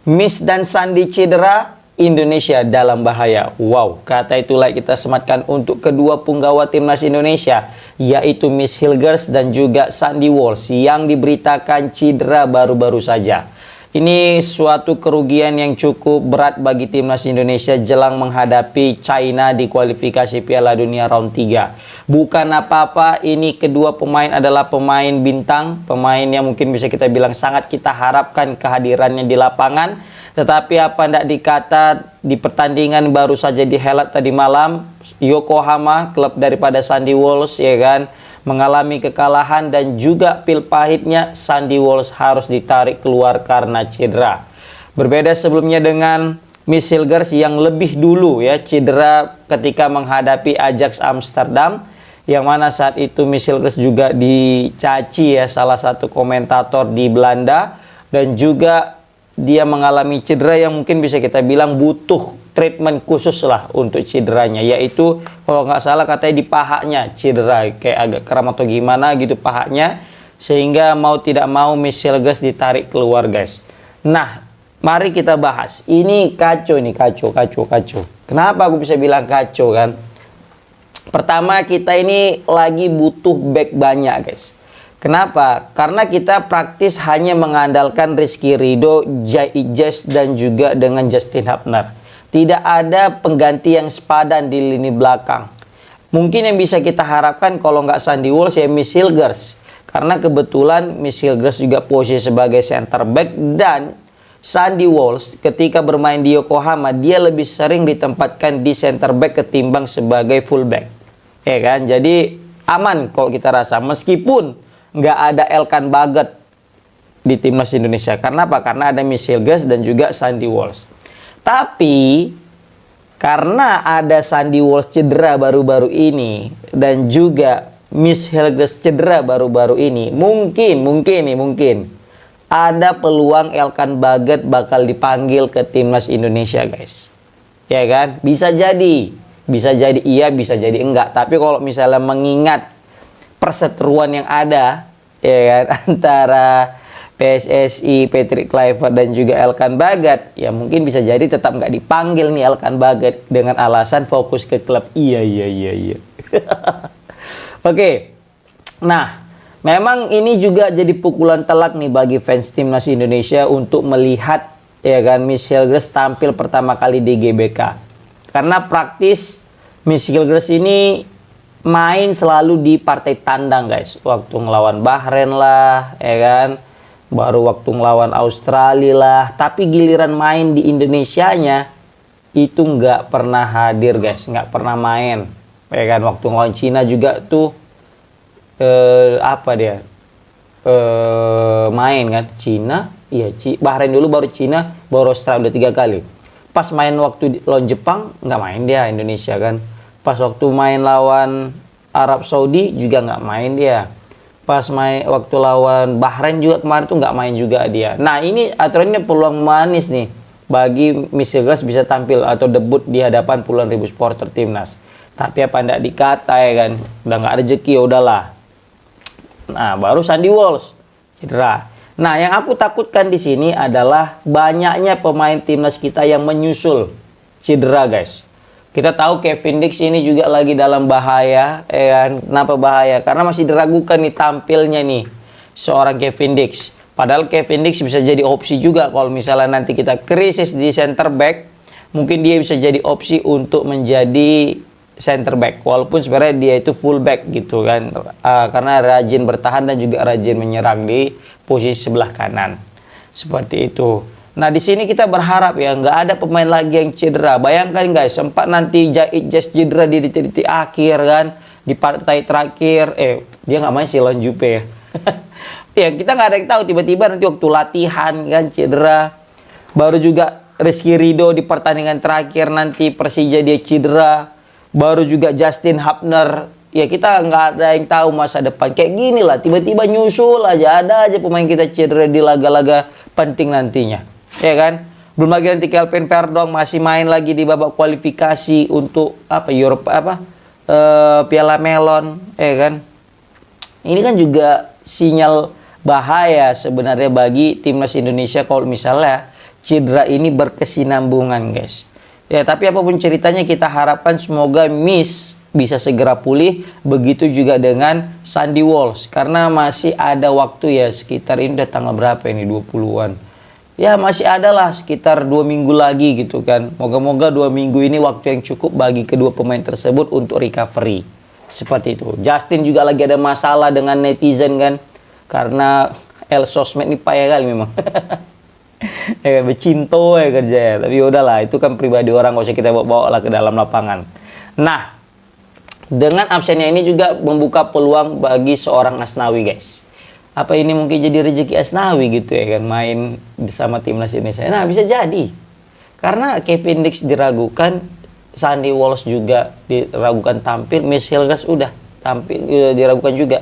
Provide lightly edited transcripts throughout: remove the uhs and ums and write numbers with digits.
Miss dan Sandi cedera, Indonesia dalam bahaya. Wow, kata itulah kita sematkan untuk kedua punggawa timnas Indonesia, yaitu Miss Hilgers dan juga Sandy Walsh yang diberitakan cedera baru-baru saja. Ini suatu kerugian yang cukup berat bagi timnas Indonesia jelang menghadapi China di kualifikasi Piala Dunia round 3. Bukan apa-apa, ini kedua pemain adalah pemain bintang, pemain yang mungkin bisa kita bilang sangat kita harapkan kehadirannya di lapangan. Tetapi apa ndak dikata, di pertandingan baru saja dihelat tadi malam, Yokohama, klub daripada Sandy Walsh, ya kan, mengalami kekalahan dan juga pil pahitnya Sandy Walsh harus ditarik keluar karena cedera. Berbeda sebelumnya dengan Miss Hilgers yang lebih dulu ya cedera ketika menghadapi Ajax Amsterdam, yang mana saat itu Miss Hilgers juga dicaci ya salah satu komentator di Belanda, dan juga dia mengalami cedera yang mungkin bisa kita bilang butuh treatment khusus lah untuk cederanya, yaitu kalau nggak salah katanya di pahanya cedera, kayak agak kram atau gimana gitu pahanya, sehingga mau tidak mau Miss Hilgers ditarik keluar guys. Nah, mari kita bahas. Ini kacau nih, kacau. Kenapa aku bisa bilang kacau kan? Pertama, kita ini lagi butuh back banyak guys. Kenapa? Karena kita praktis hanya mengandalkan Rizky Ridho, Jai Ijaz, dan juga dengan Justin Hubner. Tidak ada pengganti yang sepadan di lini belakang. Mungkin yang bisa kita harapkan kalau nggak Sandy Walsh ya Miss Hilgers. Karena kebetulan Miss Hilgers juga posisi sebagai center back, dan Sandy Walsh ketika bermain di Yokohama dia lebih sering ditempatkan di center back ketimbang sebagai full back. Ya kan? Jadi aman kalau kita rasa, meskipun nggak ada Elkan Baggett di timnas Indonesia. Karena apa? Karena ada Miss Hilgers dan juga Sandy Walsh. Tapi karena ada Sandy Walsh cedera baru-baru ini dan juga Miss Hilgers cedera baru-baru ini, mungkin ada peluang Elkan Baggett bakal dipanggil ke timnas Indonesia guys. Ya kan? Bisa jadi iya, bisa jadi enggak. Tapi kalau misalnya mengingat perseteruan yang ada ya kan antara PSSI, Patrick Kluivert dan juga Elkan Baggett, ya mungkin bisa jadi tetap nggak dipanggil nih Elkan Baggett dengan alasan fokus ke klub. Iya. Oke. Nah, memang ini juga jadi pukulan telak nih bagi fans timnas Indonesia untuk melihat ya kan Miss Hilgers tampil pertama kali di GBK. Karena praktis Miss Hilgers ini main selalu di partai tandang guys. Waktu ngelawan Bahrain lah, ya kan. Baru waktu ngelawan Australia lah. Tapi giliran main di Indonesianya itu nggak pernah hadir guys, nggak pernah main. Ya kan, waktu ngelawan Cina juga tuh main kan. Cina, iya Bahrain dulu baru Cina, baru Australia udah 3 kali. Pas main waktu lawan Jepang nggak main dia Indonesia kan. Pas waktu main lawan Arab Saudi juga nggak main dia. Pas main waktu lawan Bahrain juga kemarin tuh nggak main juga dia. Nah ini aturannya peluang manis nih bagi Miss Hilgers bisa tampil atau debut di hadapan puluhan ribu supporter timnas. Tapi apa ndak dikata ya kan, udah nggak rezeki ya udahlah. Nah baru Sandy Walsh cedera. Nah yang aku takutkan di sini adalah banyaknya pemain timnas kita yang menyusul cedera guys. Kita tahu Kevin Dix ini juga lagi dalam bahaya, kenapa bahaya? Karena masih diragukan nih tampilnya nih seorang Kevin Dix. Padahal Kevin Dix bisa jadi opsi juga kalau misalnya nanti kita krisis di center back, mungkin dia bisa jadi opsi untuk menjadi center back. Walaupun sebenarnya dia itu full back gitu kan, karena rajin bertahan dan juga rajin menyerang di posisi sebelah kanan. Seperti itu. Nah di sini kita berharap ya nggak ada pemain lagi yang cedera. Bayangkan guys, sempat nanti Jai Ijaz cedera di detik-detik akhir kan, di partai terakhir. Dia nggak main sih lawan Jupe ya. Ya kita nggak ada yang tahu, tiba-tiba nanti waktu latihan kan cedera. Baru juga Rizky Ridho di pertandingan terakhir nanti Persija dia cedera. Baru juga Justin Hubner. Ya kita nggak ada yang tahu masa depan. Kayak gini lah, tiba-tiba nyusul aja, ada aja pemain kita cedera di laga-laga penting nantinya. Ya kan, belum lagi nanti Kelvin Verdong masih main lagi di babak kualifikasi untuk Piala Melon, ya kan. Ini kan juga sinyal bahaya sebenarnya bagi timnas Indonesia kalau misalnya cedera ini berkesinambungan, guys. Ya, tapi apapun ceritanya kita harapkan semoga Miss bisa segera pulih, begitu juga dengan Sandy Walsh, karena masih ada waktu ya, sekitar ini udah tanggal berapa ini, 20-an. Ya masih ada lah sekitar 2 minggu lagi gitu kan. Moga-moga 2 minggu ini waktu yang cukup bagi kedua pemain tersebut untuk recovery. Seperti itu. Justin juga lagi ada masalah dengan netizen kan, karena sosmed ini payah kali memang. Ya kan, becinto ya kerja ya. Tapi udahlah, itu kan pribadi orang, gak usah kita bawa lah ke dalam lapangan. Nah, dengan absennya ini juga membuka peluang bagi seorang Asnawi, guys. Apa ini mungkin jadi rezeki Asnawi gitu ya kan, main bersama timnas Indonesia. Nah, bisa jadi. Karena Kevin Dix diragukan, Sandy Walsh juga diragukan tampil, Miss Hilgers udah tampil, diragukan juga.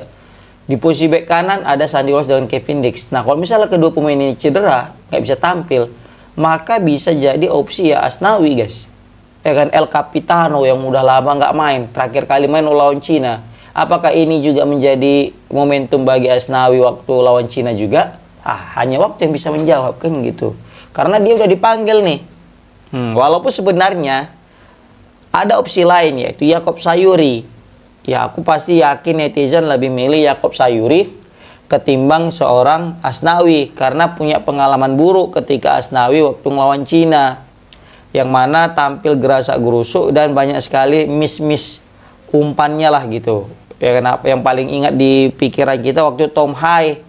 Di posisi bek kanan ada Sandy Walsh dengan Kevin Dix. Nah, kalau misalnya kedua pemain ini cedera, nggak bisa tampil, maka bisa jadi opsi ya Asnawi, guys. Ya kan, El Capitano yang udah lama nggak main, terakhir kali main lawan Cina. Apakah ini juga menjadi momentum bagi Asnawi waktu lawan Cina juga? Hanya waktu yang bisa menjawab kan gitu. Karena dia udah dipanggil nih. Walaupun sebenarnya ada opsi lain, yaitu Yakob Sayuri. Ya, aku pasti yakin netizen lebih milih Yakob Sayuri ketimbang seorang Asnawi, karena punya pengalaman buruk ketika Asnawi waktu melawan Cina, yang mana tampil gerasak-gerusuk dan banyak sekali miss umpannya lah gitu. Ya, kenapa yang paling ingat di pikiran kita waktu Tom Hai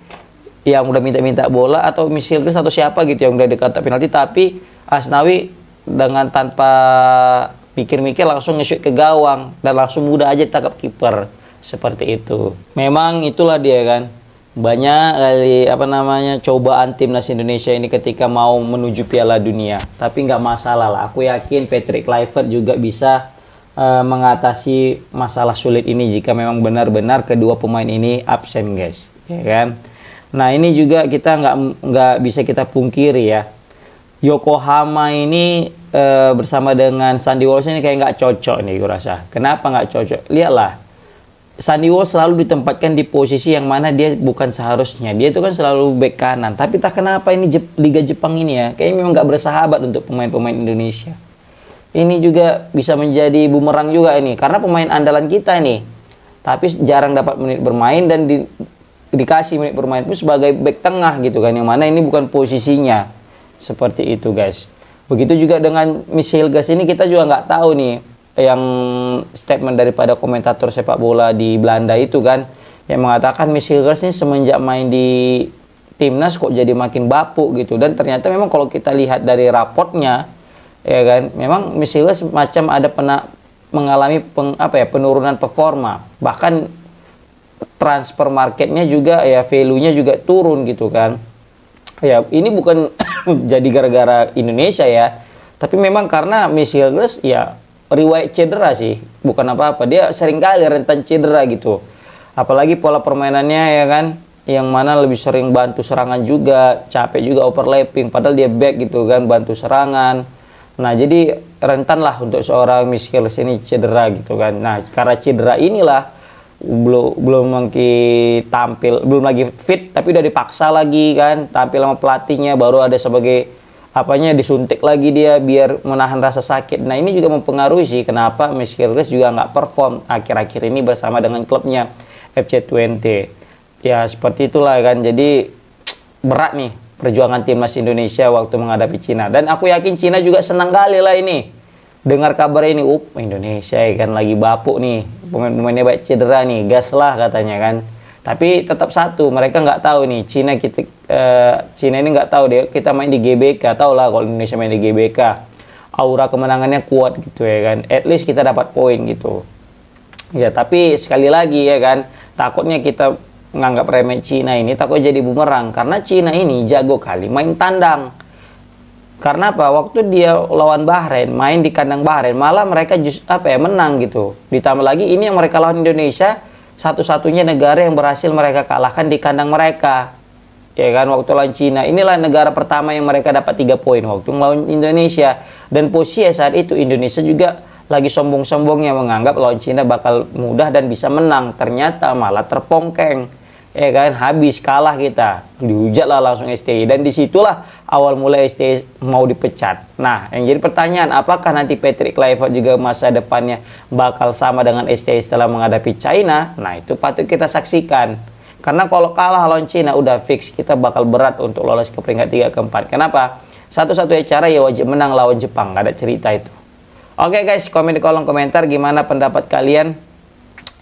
yang udah minta-minta bola, atau Miss Hilgers atau siapa gitu yang udah dekat penalti, tapi Asnawi dengan tanpa mikir-mikir langsung nge-shoot ke gawang dan langsung mudah aja ditangkap kiper. Seperti itu. Memang itulah dia kan. Banyak kali cobaan timnas Indonesia ini ketika mau menuju Piala Dunia. Tapi nggak masalah lah. Aku yakin Patrick Kluivert juga bisa mengatasi masalah sulit ini jika memang benar-benar kedua pemain ini absen, guys. Ya kan? Nah, ini juga kita nggak bisa kita pungkiri ya. Yokohama ini bersama dengan Sandy Walsh ini kayak nggak cocok nih gue rasa. Kenapa nggak cocok? Lihatlah, Sandy Walsh selalu ditempatkan di posisi yang mana dia bukan seharusnya. Dia itu kan selalu bek kanan. Tapi tak kenapa ini Liga Jepang ini ya, kayaknya memang nggak bersahabat untuk pemain-pemain Indonesia. Ini juga bisa menjadi bumerang juga ini, karena pemain andalan kita nih, tapi jarang dapat menit bermain dan dikasih menit bermain pun sebagai bek tengah gitu kan, yang mana ini bukan posisinya. Seperti itu, guys. Begitu juga dengan Miss Hilgers ini, kita juga nggak tahu nih yang statement daripada komentator sepak bola di Belanda itu kan, yang mengatakan Miss Hilgers ini semenjak main di timnas kok jadi makin bapuk gitu. Dan ternyata memang kalau kita lihat dari raportnya ya kan, memang Miss Hilgers macam ada mengalami penurunan performa, bahkan transfer marketnya juga ya, value-nya juga turun gitu kan. Ya, ini bukan jadi gara-gara Indonesia ya, tapi memang karena Miss Hilgers ya riwayat cedera sih, bukan apa-apa. Dia seringkali rentan cedera gitu. Apalagi pola permainannya ya kan, yang mana lebih sering bantu serangan juga, capek juga overlapping, padahal dia back gitu kan, bantu serangan. Nah, jadi rentan lah untuk seorang Miss Hilgers ini cedera gitu kan. Nah, karena cedera inilah belum lagi fit, tapi udah dipaksa lagi kan tampil sama pelatihnya, baru ada sebagai disuntik lagi dia biar menahan rasa sakit. Nah, ini juga mempengaruhi sih kenapa Miss Hilgers juga nggak perform akhir-akhir ini bersama dengan klubnya FC20. Ya seperti itulah kan, jadi berat nih perjuangan timnas Indonesia waktu menghadapi Cina, dan aku yakin Cina juga senang kali lah ini dengar kabar ini. Indonesia ya kan lagi bapuk nih, pemain-pemainnya baik cedera nih, gas lah katanya kan. Tapi tetap satu, mereka nggak tahu nih, Cina ini nggak tahu deh kita main di GBK. Tahu lah kalau Indonesia main di GBK, aura kemenangannya kuat gitu ya kan, at least kita dapat poin gitu ya. Tapi sekali lagi ya kan, takutnya kita menganggap remeh Cina ini, takut jadi bumerang, karena Cina ini jago kali main tandang. Karena apa? Waktu dia lawan Bahrain, main di kandang Bahrain, malah mereka menang gitu. Ditambah lagi ini yang mereka lawan Indonesia, satu-satunya negara yang berhasil mereka kalahkan di kandang mereka. Ya kan, waktu lawan Cina, inilah negara pertama yang mereka dapat 3 poin waktu lawan Indonesia. Dan posisi saat itu Indonesia juga lagi sombong-sombongnya menganggap lawan Cina bakal mudah dan bisa menang. Ternyata malah terpongkeng. ya kan, habis kalah kita, dihujat lah langsung STI, dan disitulah awal mulai STI mau dipecat. Nah, yang jadi pertanyaan, apakah nanti Patrick Kluivert juga masa depannya bakal sama dengan STI setelah menghadapi China? Nah, itu patut kita saksikan, karena kalau kalah lawan China udah fix kita bakal berat untuk lolos ke peringkat 3 ke 4. Kenapa? Satu-satunya cara ya wajib menang lawan Jepang, nggak ada cerita itu. Oke guys, komen di kolom komentar gimana pendapat kalian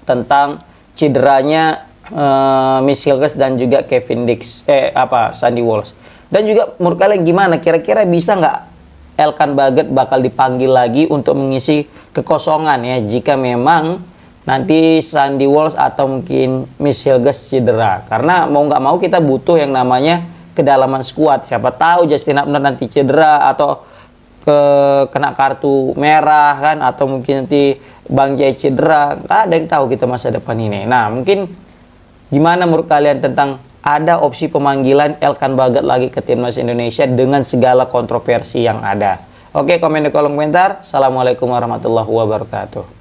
tentang cederanya Miss Hilgers dan juga Kevin Dix, Sandy Walsh. Dan juga menurut kalian gimana? Kira-kira bisa nggak Elkan Baggett bakal dipanggil lagi untuk mengisi kekosongan ya, jika memang nanti Sandy Walsh atau mungkin Miss Hilgers cedera? Karena mau nggak mau kita butuh yang namanya kedalaman skuad. Siapa tahu Justin Hubner nanti cedera atau kena kartu merah kan, atau mungkin nanti Bang Jai cedera. Nggak ada yang tahu kita masa depan ini. Nah, mungkin gimana menurut kalian tentang ada opsi pemanggilan Elkan Baggett lagi ke timnas Indonesia dengan segala kontroversi yang ada? Oke, komen di kolom komentar. Assalamualaikum warahmatullahi wabarakatuh.